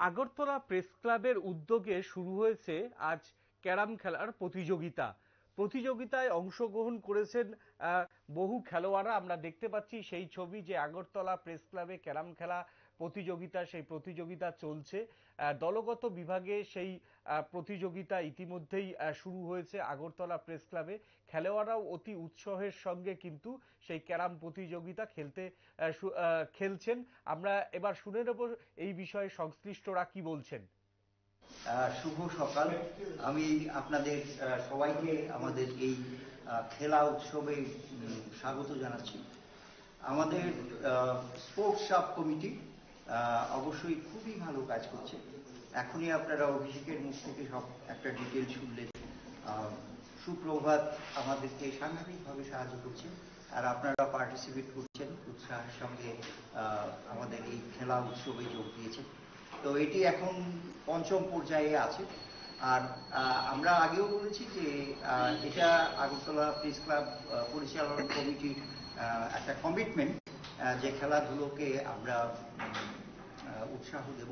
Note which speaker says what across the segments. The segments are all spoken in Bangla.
Speaker 1: আগরতলা প্রেস ক্লাবের উদ্যোগে শুরু হয়েছে আজ ক্যারাম খেলার প্রতিযোগিতা। প্রতিযোগিতায় অংশগ্রহণ করেছেন বহু খেলোয়াড়রা। আমরা দেখতে পাচ্ছি সেই ছবি যে আগরতলা প্রেস ক্লাবে ক্যারাম খেলা প্রতিযোগিতা, সেই প্রতিযোগিতা চলছে। দলগত বিভাগে সেই প্রতিযোগিতা ইতিমধ্যেই শুরু হয়েছে আগরতলা প্রেস ক্লাবে। খেলোয়াড়রাও অতি উৎসাহের সঙ্গে কিন্তু সেই ক্যারাম প্রতিযোগিতা খেলছেন। আমরা এবার শুনে নেব এই বিষয়ে সংশ্লিষ্টরা কি বলছেন।
Speaker 2: শুভ সকাল। আমি আপনাদের সবাইকে আমাদের এই খেলা উৎসবে স্বাগত জানাচ্ছি। আমাদের স্পোর্টস সাব কমিটি অবশ্যই খুবই ভালো কাজ করছে। এখনই আপনারা অভিষেকের মুখ থেকে সব একটা ডিটেল শুনলেন। সুপ্রভাত আমাদেরকে সাংঘাতিকভাবে সাহায্য করছে, আর আপনারা পার্টিসিপেট করছেন উৎসাহের সঙ্গে, আমাদের এই খেলা উৎসবে যোগ দিয়েছেন। তো এটি এখন পঞ্চম পর্যায়ে আছে। আর আমরা আগেও বলেছি যে এটা আগরতলা প্রেস ক্লাব পরিচালনা কমিটির একটা কমিটমেন্ট যে খেলাধুলোকে আমরা উৎসাহ দেব,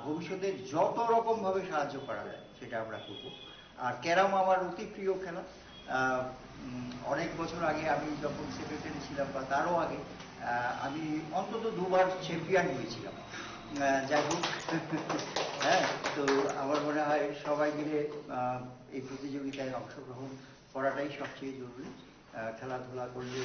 Speaker 2: ভবিষ্যতে যত রকমভাবে সাহায্য করা যায় সেটা আমরা করব। আর ক্যারাম আমার অতি প্রিয় খেলা। অনেক বছর আগে আমি যখন সেক্রেটারি ছিলাম বা তারও আগে আমি অন্তত দুবার চ্যাম্পিয়ন হয়েছিলাম। যাই হোক, হ্যাঁ, তো আমার মনে হয় সবাই মিলে এই প্রতিযোগিতায় অংশগ্রহণ করাটাই সবচেয়ে জরুরি। খেলাধুলা করলে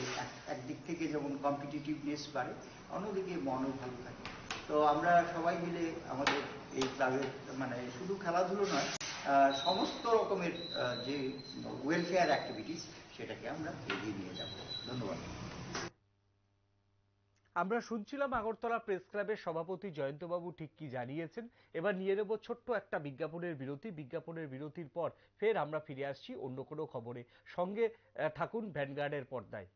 Speaker 2: একদিক থেকে যেমন কম্পিটিটিভনেস বাড়ে, অন্যদিকে মনও ভালো থাকে। তো আমরা সবাই মিলে আমাদের এই ক্লাবের মানে শুধু খেলাধুলো নয়, সমস্ত রকমের যে ওয়েলফেয়ার অ্যাক্টিভিটিস সেটাকে আমরা এগিয়ে নিয়ে যাব। ধন্যবাদ।
Speaker 1: আমরা শুনছিলাম আগরতলা প্রেস ক্লাবের সভাপতি জয়ন্তবাবু ঠিক কি জানিয়েছেন। এবার নিয়ে নেব ছোট্ট একটা বিজ্ঞাপনের বিরতি। বিজ্ঞাপনের বিরতির পর ফের আমরা ফিরে আসছি অন্য কোনো খবরে। সঙ্গে থাকুন ভ্যানগার্ডের পর্দায়।